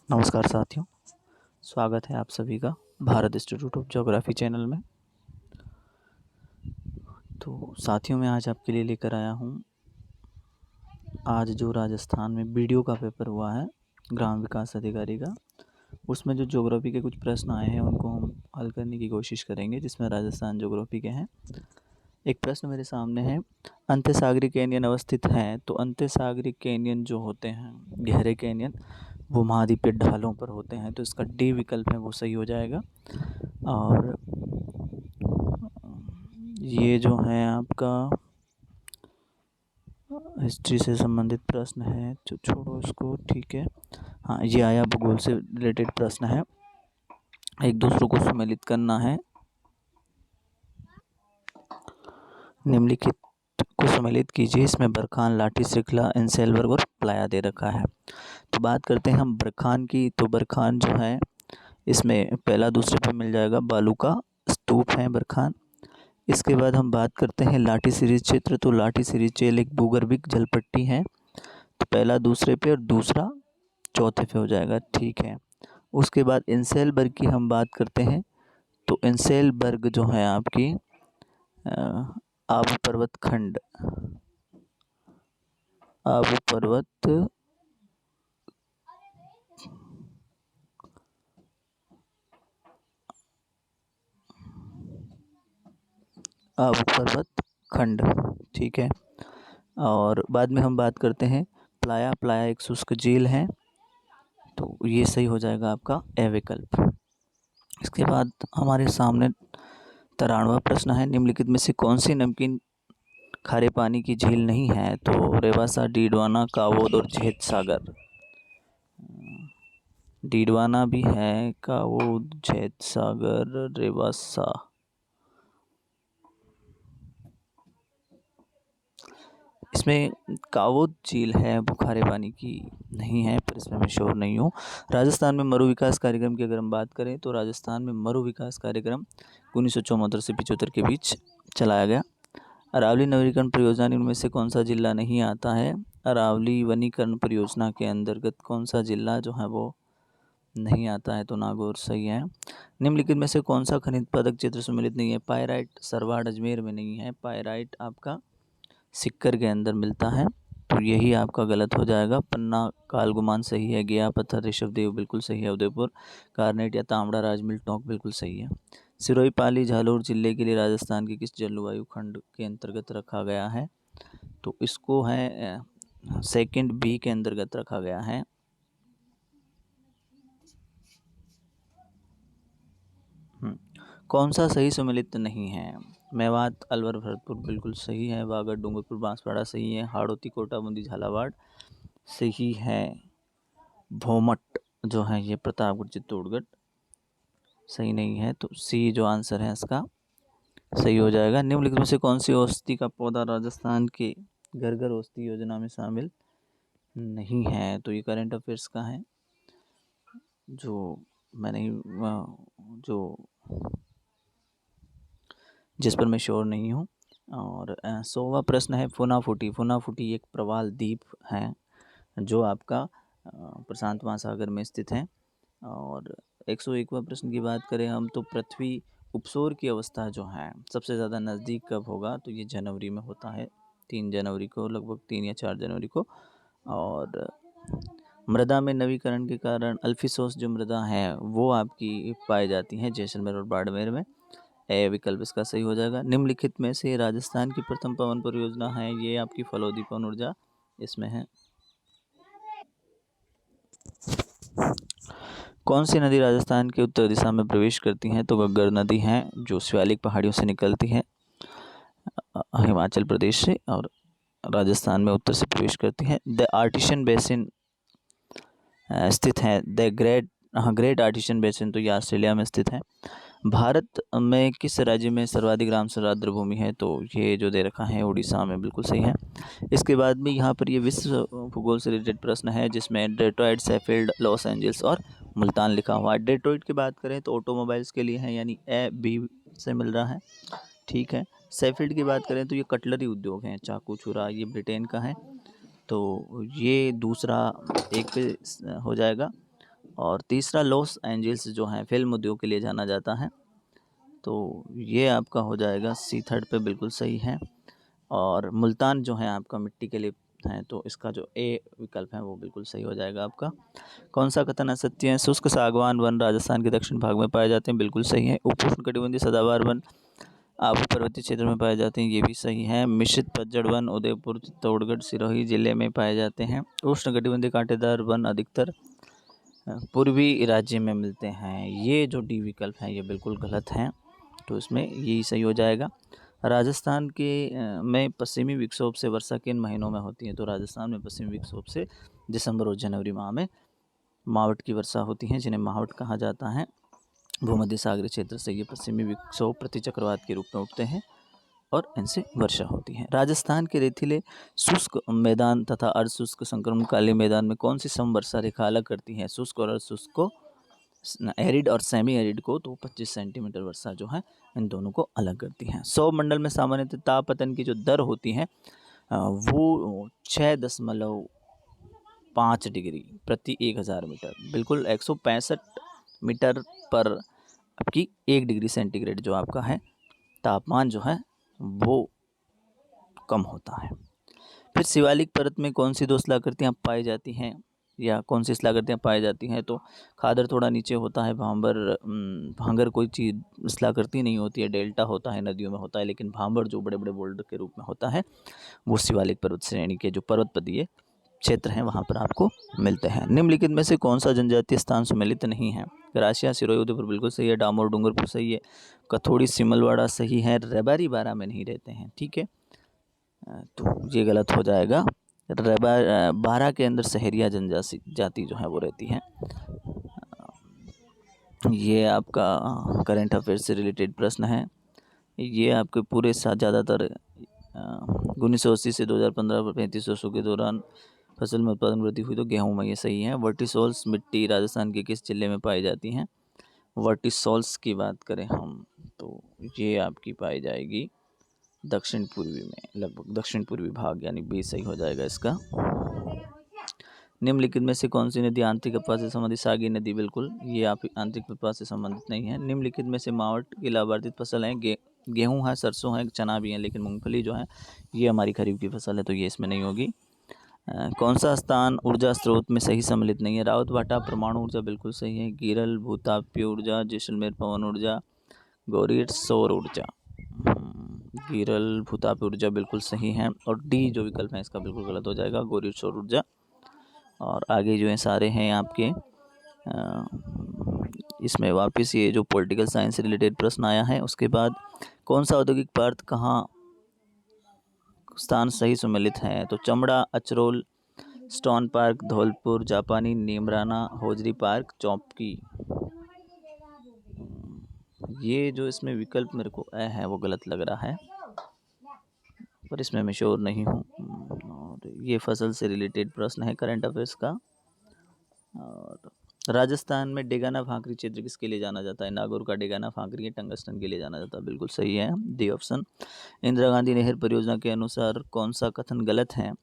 नमस्कार साथियों, स्वागत है आप सभी का Bharat institute of geography channel में। तो साथियों, मैं आज आपके लिए लेकर आया हूँ आज जो राजस्थान में बीडीओ का पेपर हुआ है ग्राम विकास अधिकारी का, उसमें जो ज्योग्राफी के कुछ प्रश्न आए हैं उनको हम हल करने की कोशिश करेंगे, जिसमें राजस्थान ज्योग्राफी के हैं। एक प्रश्न मेरे सामने है, अंत्यसागरीय कैनियन अवस्थित हैं, तो अंत्यसागरीय कैनियन जो होते हैं गहरे कैनियन वो महाद्वीपीय ढालों पर होते हैं, तो इसका डी विकल्प है वो सही हो जाएगा। और ये जो है आपका हिस्ट्री से संबंधित प्रश्न है, तो छोड़ो इसको, ठीक है। हाँ, ये आया भूगोल से रिलेटेड प्रश्न है, एक दूसरों को सम्मिलित करना है। निम्नलिखित को सम्मिलित कीजिए, इसमें बरखान, लाठी श्रृंखला, इंसेलबर्ग और प्लाया दे रखा है। तो बात करते हैं हम बरखान की। तो बरखान जो है इसमें पहला दूसरे पे मिल जाएगा, बालू का स्तूप है बरखान। इसके बाद हम बात करते हैं लाठी सीरीज क्षेत्र। तो लाठी सीरीज क्षेत्र एक भूगर्भिक जलपट्टी है, तो पहला दूसरे पे और दूसरा चौथे पे हो जाएगा, ठीक है। उसके बाद इंसेलबर्ग की हम बात करते हैं, तो इंसेलबर्ग जो है आपकी आबू पर्वत खंड, आबू पर्वत आबू पर्वत खंड, ठीक है। और बाद में हम बात करते हैं प्लाया। प्लाया एक शुष्क झील है, तो ये सही हो जाएगा आपका ए विकल्प। इसके बाद हमारे सामने 93वां प्रश्न है, निम्नलिखित में से कौन सी नमकीन खारे पानी की झील नहीं है? तो रेवासा, डीडवाना, कावोद और झेत सागर। डीडवाना भी है, कावोद, झेत सागर, रेवासा। इसमें कावोद झील है, वो खारे पानी की नहीं है, पर इसमें मैं श्योर नहीं हूँ। राजस्थान में मरु विकास कार्यक्रम की अगर हम बात करें, तो राजस्थान में मरु विकास कार्यक्रम 1974 से 75 के बीच चलाया गया। अरावली नवीकरण परियोजना इनमें से कौन सा जिला नहीं आता है? अरावली वनीकरण परियोजना के अंतर्गत कौन सा जिला जो है वो नहीं आता है? तो नागौर सही है। निम्नलिखित में से कौन सा खनिज पदार्थ क्षेत्र सम्मिलित नहीं है? पायराइट सरवाड़ अजमेर में नहीं है, पायराइट आपका सिक्कर के अंदर मिलता है, तो यही आपका गलत हो जाएगा। पन्ना कालगुमान सही है, गया पत्थर ऋषभदेव बिल्कुल सही है, उदयपुर कारनेट या तांबड़ा राजमिल टोंक बिल्कुल सही है। सिरोही पाली झालोर जिले के लिए राजस्थान के किस जलवायु खंड के अंतर्गत रखा गया है? तो इसको है सेकंड बी के अंतर्गत रखा गया है। कौन सा सही सम्मिलित नहीं है? मेवात, अलवर, भरतपुर बिल्कुल सही है, वागड़, डूंगरपुर, बांसवाड़ा सही है, हाड़ौती, कोटा, बूंदी, झालावाड़ सही है, भोमट जो है ये प्रतापगढ़, चित्तौड़गढ़ सही नहीं है, तो सी जो आंसर है इसका सही हो जाएगा। निम्नलिखित में से कौन सी औषधि का पौधा राजस्थान के घर घर औषधि योजना में शामिल नहीं है? तो ये करंट अफेयर्स का है, जो मैंने जो जिस पर मैं श्योर नहीं हूँ। और 100वां प्रश्न है, फुनाफुटी। फुनाफुटी एक प्रवाल द्वीप है जो आपका प्रशांत महासागर में स्थित है। और 101वां प्रश्न की बात करें हम, तो पृथ्वी उपसौर की अवस्था जो है सबसे ज़्यादा नज़दीक कब होगा? तो ये जनवरी में होता है, 3 जनवरी को, लगभग 3 या 4 जनवरी को। और मृदा में नवीकरण के कारण अल्फिसोस जो मृदा है वो आपकी पाई जाती हैं जैसलमेर और बाड़मेर में, ए विकल्प इसका सही हो जाएगा। निम्नलिखित में से राजस्थान की प्रथम पवन परियोजना है, ये आपकी फलोदी पवन ऊर्जा इसमें है। कौन सी नदी राजस्थान के उत्तर दिशा में प्रवेश करती है? तो घग्गर नदी है जो शिवालिक पहाड़ियों से निकलती है हिमाचल प्रदेश से, और राजस्थान में उत्तर से प्रवेश करती है। द आर्टिशन बेसिन स्थित है, द ग्रेट आर्टिशन बेसिन, तो ये ऑस्ट्रेलिया में स्थित है। भारत में किस राज्य में सर्वाधिक रामसर आर्द्र भूमि है? तो ये जो दे रखा है उड़ीसा में, बिल्कुल सही है। इसके बाद में यहाँ पर ये विश्व भूगोल से रिलेटेड प्रश्न है, जिसमें डेट्रॉइट, शेफील्ड, लॉस एंजल्स और मुल्तान लिखा हुआ है। डेट्रॉइट की बात करें तो ऑटोमोबाइल्स के लिए है, यानी ए बी से मिल रहा है, ठीक है। शेफील्ड की बात करें तो ये कटलरी उद्योग है, चाकू छुरा, ये ब्रिटेन का है, तो ये दूसरा एक पे हो जाएगा। और तीसरा लॉस एंजल्स जो है फिल्म उद्योग के लिए जाना जाता है। तो ये आपका हो जाएगा सी थर्ड पे बिल्कुल सही है। और मुल्तान जो है आपका मिट्टी के लिए है, तो इसका जो ए विकल्प है वो बिल्कुल सही हो जाएगा आपका। कौन सा कथन असत्य है? शुष्क सागवान वन राजस्थान के दक्षिण भाग में पाए जाते हैं, बिल्कुल सही है। उपोष्णकटिबंधीय सदाबहार वन आबू पर्वतीय क्षेत्र में पाए जाते हैं, ये भी सही है। मिश्रित पतझड़ वन उदयपुर, चित्तौड़गढ़, सिरोही जिले में पाए जाते हैं। उष्णकटिबंधीय कांटेदार वन अधिकतर पूर्वी राज्य में मिलते हैं। ये जो डी विकल्प है ये बिल्कुल गलत है, तो इसमें यही सही हो जाएगा। राजस्थान के में पश्चिमी विक्षोभ से वर्षा किन महीनों में होती है? तो राजस्थान में पश्चिमी विक्षोभ से दिसंबर और जनवरी माह में मावठ की वर्षा होती है, जिन्हें मावठ कहा जाता है। भूमध्य सागरीय क्षेत्र से ये पश्चिमी विक्षोभ प्रति चक्रवात के रूप में उठते हैं और इनसे वर्षा होती है। राजस्थान के रेतीले शुष्क मैदान तथा अर्ध शुष्क संक्रमणकालीन मैदान में कौन सी समवर्षा रेखा अलग करती है शुष्क और अर्ध शुष्क को, एरिड और सेमी एरिड को? तो 25 सेंटीमीटर वर्षा जो है इन दोनों को अलग करती है। सौर मंडल में सामान्यतः तापपतन की जो दर होती है वो 6.5 डिग्री प्रति 1000 मीटर, बिल्कुल 165 मीटर पर आपकी 1 डिग्री सेंटीग्रेड जो आपका है तापमान जो है वो कम होता है। फिर शिवालिक परत में कौन सी दो शिलाकृतियाँ पाई जाती हैं या कौन सी शिलाकृतियाँ पाई जाती हैं? तो खादर थोड़ा नीचे होता है, भांगर कोई चीज़ शिलाकृति नहीं होती है, डेल्टा होता है, नदियों में होता है, लेकिन भांबर जो बड़े बड़े बोल्डर के रूप में होता है वो शिवालिक पर्वत श्रेणी के जो पर्वतपदीय क्षेत्र हैं वहाँ पर आपको मिलते हैं। निम्नलिखित में से कौन सा जनजातीय स्थान सम्मिलित नहीं है? राशिया, सिरोही, उदयपुर बिल्कुल सही है। डामोर, डूंगरपुर सही है। कथोड़ी, सिमलवाड़ा सही है। रेबारी बारा में नहीं रहते हैं, ठीक है, तो ये गलत हो जाएगा। बारा के अंदर सहरिया जनजाति जो है वो रहती है। ये आपका करंट अफेयर से रिलेटेड प्रश्न है। ये आपके पूरे साथ ज़्यादातर 1980 से 2015 पर 35 वर्षों के दौरान फसल में उत्पादन वृद्धि हुई, तो गेहूं में ये सही है। वर्टिसोल्स मिट्टी राजस्थान के किस जिले में पाई जाती हैं? वर्टिसोल्स की बात करें हम तो ये आपकी पाई जाएगी दक्षिण पूर्वी में, लगभग दक्षिण पूर्वी भाग, यानी बी सही हो जाएगा इसका। निम्नलिखित में से कौन सी नदी आंतरिक अपवाद से संबंधित? सागी नदी, बिल्कुल ये आप आंतरिक अपवाद से संबंधित नहीं है। निम्नलिखित में से मावठ की लाभार्थित फसल है? गेहूँ है, सरसों है, चना भी है, लेकिन मूंगफली जो है ये हमारी खरीफ की फसल है, तो ये इसमें नहीं होगी। कौन सा स्थान ऊर्जा स्रोत में सही सम्मिलित नहीं है? रावत भाटा परमाणु ऊर्जा बिल्कुल सही है। गिरल भूतापीय ऊर्जा, जैसलमेर पवन ऊर्जा, गौरीट सौर ऊर्जा। गिरल भूतापीय ऊर्जा बिल्कुल सही है। और डी जो विकल्प है इसका बिल्कुल गलत हो जाएगा, गौरीट सौर ऊर्जा। और आगे जो है सारे हैं आपके इसमें वापस ये जो पॉलिटिकल साइंस से रिलेटेड प्रश्न आया है। उसके बाद कौन सा औद्योगिक पार्क कहाँ स्थान सही सम्मिलित है? तो चमड़ा, अचरोल, स्टोन पार्क, धौलपुर, जापानी, नीमराना, होजरी पार्क, चौपकी। ये जो इसमें विकल्प मेरे को है वो गलत लग रहा है, पर इसमें मैं श्योर नहीं हूँ। और ये फसल से रिलेटेड प्रश्न है करंट अफेयर्स का। और राजस्थान में डेगाना फाखरी क्षेत्र किसके लिए जाना जाता है? नागौर का डेगाना फाखरी टंगस्टन के लिए जाना जाता है, बिल्कुल सही है डी ऑप्शन। इंदिरा गांधी नहर परियोजना के अनुसार कौन सा कथन गलत है?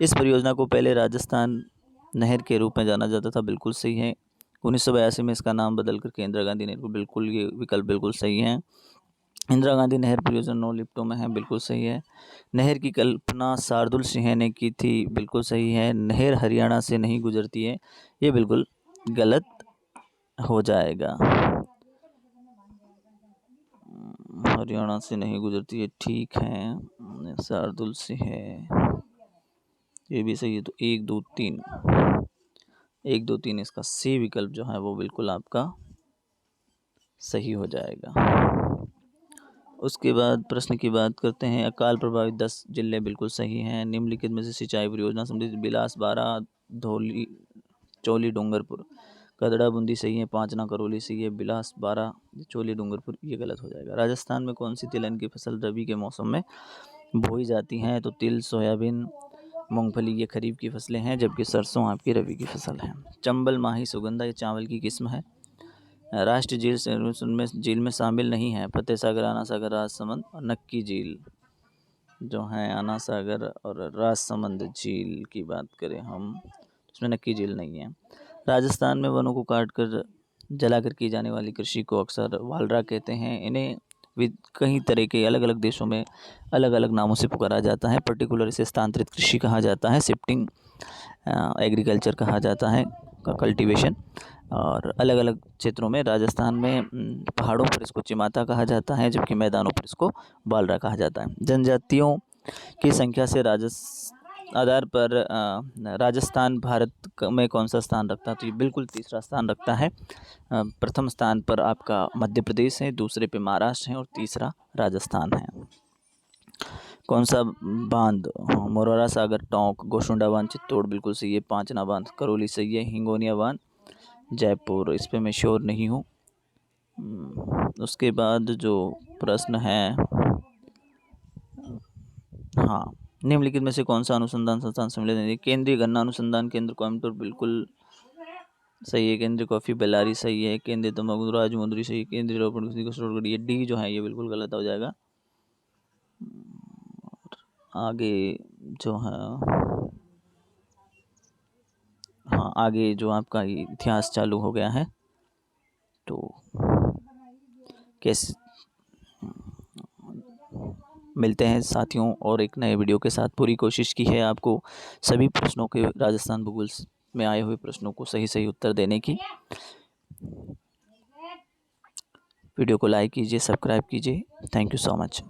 इस परियोजना को पहले राजस्थान नहर के रूप में जाना जाता था, बिल्कुल सही है। 1982 में इसका नाम बदल करके इंदिरा गांधी नहर को, बिल्कुल ये विकल्प बिल्कुल सही है। इंदिरा गांधी नहर परियोजना 9 लिफ्टों में है, बिल्कुल सही है। नहर की कल्पना शार्दुल सिंह ने की थी, बिल्कुल सही है। नहर हरियाणा से नहीं गुजरती है, ये बिल्कुल गलत हो जाएगा। हरियाणा से नहीं गुजरती है, ठीक है। शार्दुल सिंह है, ये भी सही है। तो 1 2 3 1 2 3 इसका सी विकल्प जो है वो बिल्कुल आपका सही हो जाएगा। उसके बाद प्रश्न की बात करते हैं। अकाल प्रभावित 10 जिले बिल्कुल सही हैं। निम्नलिखित में से सिंचाई परियोजना संबंधित बिलास, बारा, धौली, चौली, डूंगरपुर, कदड़ा, बूंदी सही है। पांचना, करौली सही है। बिलास, बारा, चौली, डूंगरपुर ये गलत हो जाएगा। राजस्थान में कौन सी तिलहन की फसल रबी के मौसम में बोई जाती हैं? तो तिल, सोयाबीन, मूंगफली ये खरीफ की फसलें हैं, जबकि सरसों आपकी रबी की फसल है। चंबल, माही, सुगंधा ये चावल की किस्म है। राष्ट्रीय झील में शामिल नहीं है फतेह सागर, आना सागर, राजसमंद और नक्की झील जो है। आना सागर और राजसमंद झील की बात करें हम, इसमें नक्की झील नहीं है। राजस्थान में वनों को काट कर जलाकर की जाने वाली कृषि को अक्सर वालरा कहते हैं। इन्हें कई तरह के अलग अलग देशों में अलग अलग नामों से पुकारा जाता है। पर्टिकुलर इसे स्थानांतरित कृषि कहा जाता है, शिफ्टिंग एग्रीकल्चर कहा जाता है का कल्टीवेशन। और अलग अलग क्षेत्रों में राजस्थान में पहाड़ों पर इसको चिमाता कहा जाता है, जबकि मैदानों पर इसको बालरा कहा जाता है। जनजातियों की संख्या से आधार पर राजस्थान भारत में कौन सा स्थान रखता है, तो ये बिल्कुल तीसरा स्थान रखता है। प्रथम स्थान पर आपका मध्य प्रदेश है, दूसरे पे महाराष्ट्र है और तीसरा राजस्थान है। कौन सा बांध, मोरारा सागर, टोंक, गोशुंडा बांध, चित्तौड़ बिल्कुल सही है। पांचना बांध, करौली सही है। हिंगोनिया बांध, जयपुर, इस पे मैं श्योर नहीं हूँ। उसके बाद जो प्रश्न है, हाँ, निम्नलिखित में से कौन सा अनुसंधान संस्थान सम्मिलित है? केंद्रीय गन्ना अनुसंधान केंद्र कोयम्बटूर बिल्कुल सही है। केंद्रीय कॉफी बेल्लारी सही है। केंद्रीय तंबाकू राजमुंदरी सही है। केंद्रीय रोपड़ कसरौलगढ़, ये डी जो है ये बिल्कुल गलत हो जाएगा। आगे जो है, हाँ, आगे जो आपका इतिहास चालू हो गया है, तो कैसे मिलते हैं साथियों और एक नए वीडियो के साथ। पूरी कोशिश की है आपको सभी प्रश्नों के, राजस्थान भूगोल में आए हुए प्रश्नों को सही सही उत्तर देने की। वीडियो को लाइक कीजिए, सब्सक्राइब कीजिए। Thank you so much.